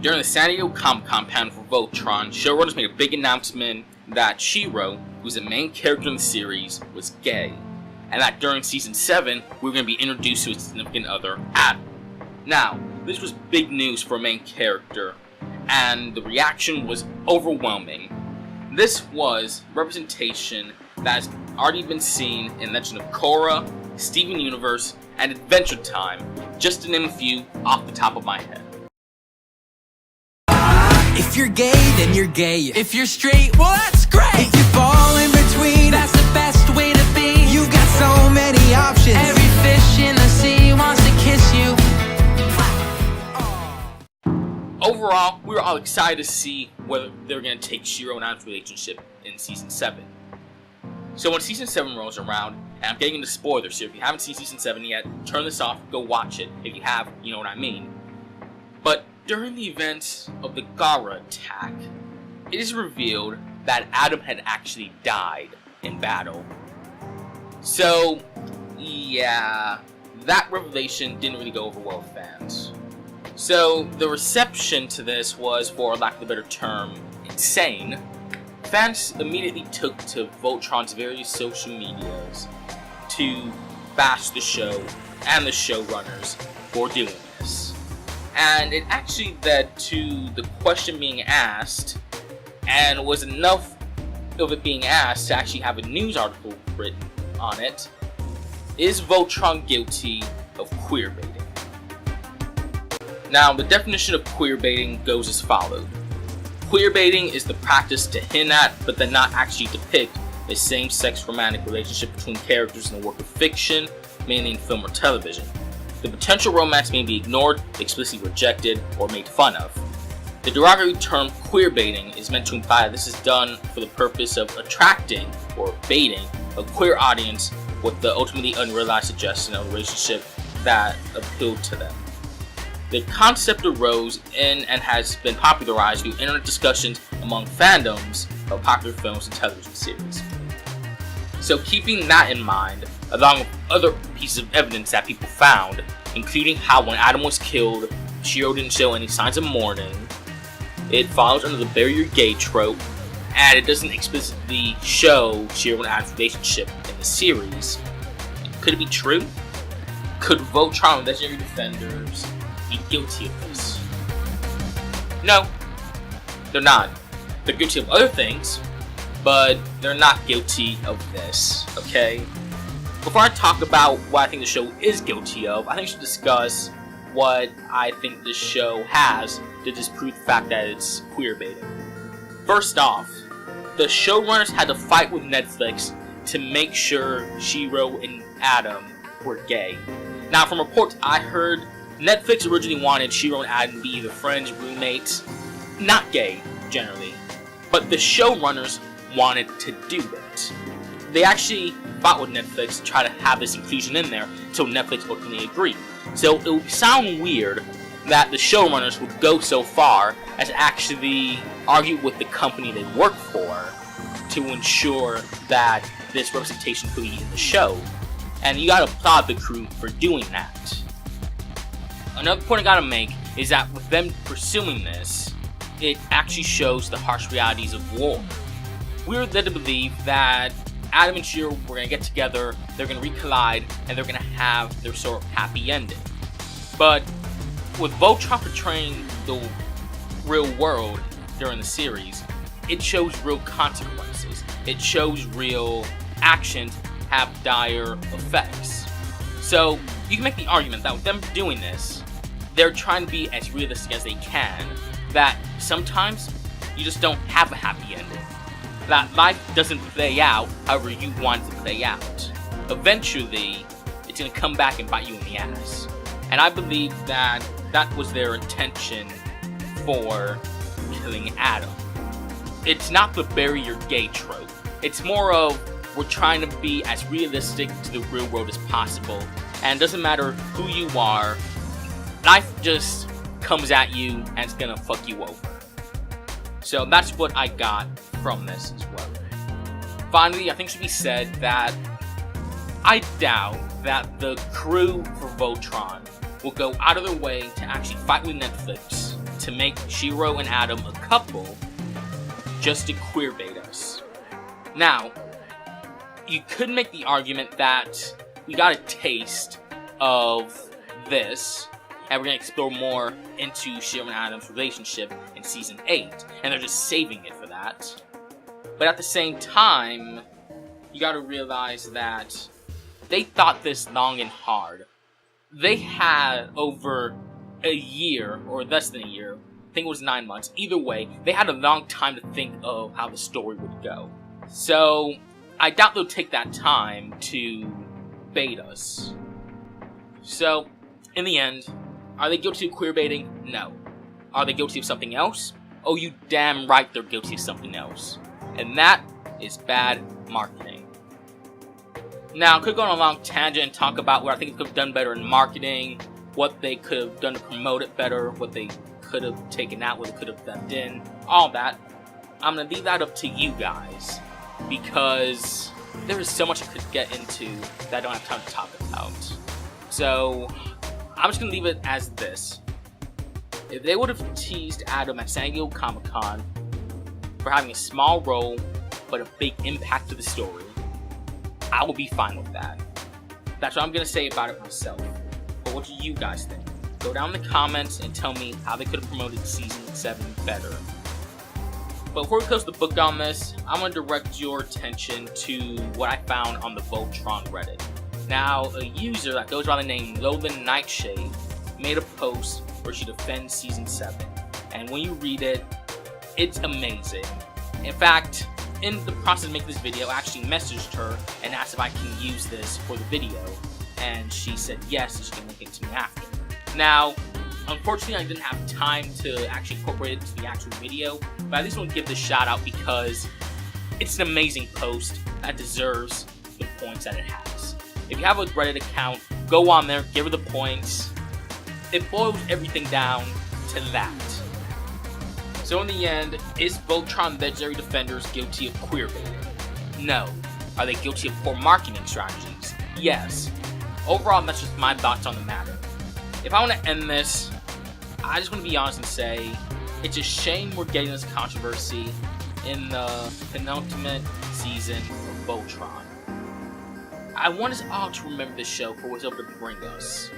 During the San Diego Comic-Con panel for Voltron, showrunners made a big announcement that Shiro, who's the main character in the series, was gay, and that during Season 7, we were going to be introduced to his significant other, Adam. Now, this was big news for a main character, and the reaction was overwhelming. This was representation that has already been seen in Legend of Korra, Steven Universe, and Adventure Time, just to name a few off the top of my head. If you're gay, then you're gay. If you're straight, well, that's great. If you fall in between, that's the best way to be. You've got so many options. Every fish in the sea wants to kiss you. Overall, we were all excited to see whether they were going to take Shiro and Adam's relationship in Season 7. So when Season 7 rolls around, and I'm getting into spoilers here, if you haven't seen Season 7 yet, turn this off, go watch it. If you have, you know what I mean. But during the events of the Gara attack, it is revealed that Adam had actually died in battle. So, yeah, that revelation didn't really go over well with fans. So, the reception to this was, for lack of a better term, insane. Fans immediately took to Voltron's various social medias to bash the show and the showrunners for doing this. And it actually led to the question being asked, and was enough of it being asked to actually have a news article written on it. Is Voltron guilty of queerbaiting? Now, the definition of queerbaiting goes as follows. Queerbaiting is the practice to hint at, but then not actually depict, a same-sex romantic relationship between characters in a work of fiction, mainly in film or television. The potential romance may be ignored, explicitly rejected, or made fun of. The derogatory term queerbaiting is meant to imply that this is done for the purpose of attracting, or baiting, a queer audience with the ultimately unrealized suggestion of a relationship that appealed to them. The concept arose in and has been popularized through internet discussions among fandoms of popular films and television series. So keeping that in mind, along with other pieces of evidence that people found, including how when Adam was killed, Shiro didn't show any signs of mourning, it follows under the bury you're gay trope, and it doesn't explicitly show Shiro and Adam's relationship in the series. Could it be true? Could Voltron and Legendary Defenders be guilty of this? No, they're not. They're guilty of other things, but they're not guilty of this, okay? Before I talk about what I think the show is guilty of, I think I should discuss what I think the show has to disprove the fact that it's queerbaiting. First off, the showrunners had to fight with Netflix to make sure Shiro and Adam were gay. Now, from reports I heard, Netflix originally wanted Shiro and Adam to be either friends, roommates, not gay, generally, but the showrunners wanted to do it. They actually fought with Netflix to try to have this inclusion in there, so Netflix ultimately agreed. So it would sound weird that the showrunners would go so far as to actually argue with the company they work for to ensure that this representation could be in the show. And you gotta applaud the crew for doing that. Another point I gotta make is that with them pursuing this, it actually shows the harsh realities of war. We were led to believe that Adam and Shiro were going to get together, they're going to recollide, and they're going to have their sort of happy ending. But with Voltron portraying the real world during the series, it shows real consequences. It shows real actions have dire effects. So you can make the argument that with them doing this, they're trying to be as realistic as they can, that sometimes you just don't have a happy ending. That life doesn't play out however you want it to play out. Eventually, it's going to come back and bite you in the ass. And I believe that that was their intention for killing Adam. It's not the bury your gay trope. It's more of, we're trying to be as realistic to the real world as possible. And it doesn't matter who you are, life just comes at you and it's going to fuck you over. So that's what I got from this as well. Finally, I think it should be said that I doubt that the crew for Voltron will go out of their way to actually fight with Netflix to make Shiro and Adam a couple just to queerbait us. Now, you could make the argument that we got a taste of this, and we're going to explore more into Shiro and Adam's relationship in Season 8, and they're just saving it for that. But at the same time, you gotta realize that they thought this long and hard. They had over a year, or less than a year, I think it was 9 months, either way, they had a long time to think of how the story would go. So, I doubt they'll take that time to bait us. So, in the end, are they guilty of queerbaiting? No. Are they guilty of something else? Oh, you damn right they're guilty of something else. And that is bad marketing. Now, I could go on a long tangent and talk about what I think they could have done better in marketing, what they could have done to promote it better, what they could have taken out, what they could have left in, all that. I'm going to leave that up to you guys, because there is so much I could get into that I don't have time to talk about. So, I'm just going to leave it as this. If they would have teased Adam at San Diego Comic-Con for having a small role, but a big impact to the story, I will be fine with that. That's what I'm going to say about it myself. But what do you guys think? Go down in the comments and tell me how they could have promoted Season 7 better. But before we close the book on this, I'm going to direct your attention to what I found on the Voltron Reddit. Now, a user that goes by the name Lowland Nightshade made a post where she defends Season 7. And when you read it, it's amazing. In fact, in the process of making this video, I actually messaged her and asked if I can use this for the video, and she said yes, and she can link it to me after. Now, unfortunately, I didn't have time to actually incorporate it into the actual video, but I at least want to give this shout out because it's an amazing post that deserves the points that it has. If you have a Reddit account, go on there, give her the points. It boils everything down to that. So in the end, is Voltron Legendary Defenders guilty of queerbaiting? No. Are they guilty of poor marketing strategies? Yes. Overall, that's just my thoughts on the matter. If I want to end this, I just want to be honest and say, it's a shame we're getting this controversy in the penultimate season of Voltron. I want us all to remember this show for what it's able to bring us.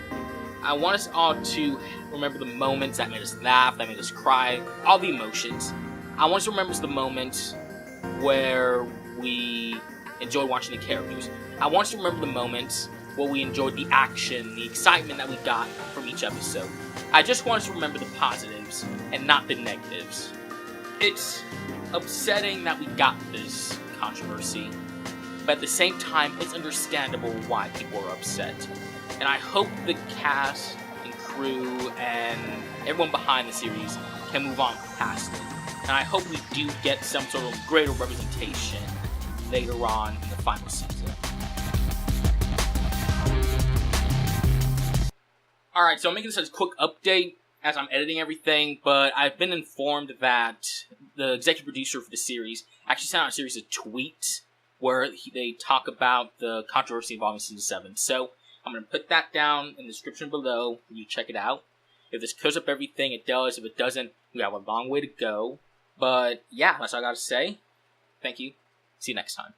I want us all to remember the moments that made us laugh, that made us cry, all the emotions. I want us to remember the moments where we enjoyed watching the characters. I want us to remember the moments where we enjoyed the action, the excitement that we got from each episode. I just want us to remember the positives and not the negatives. It's upsetting that we got this controversy, but at the same time, it's understandable why people are upset. And I hope the cast and crew and everyone behind the series can move on past it. And I hope we do get some sort of greater representation later on in the final season. Alright, so I'm making this as a quick update as I'm editing everything, but I've been informed that the executive producer for the series actually sent out a series of tweets where they talk about the controversy involving Season 7. So, I'm going to put that down in the description below for you to check it out. If this clears up everything, it does. If it doesn't, we have a long way to go. But yeah, that's all I got to say. Thank you. See you next time.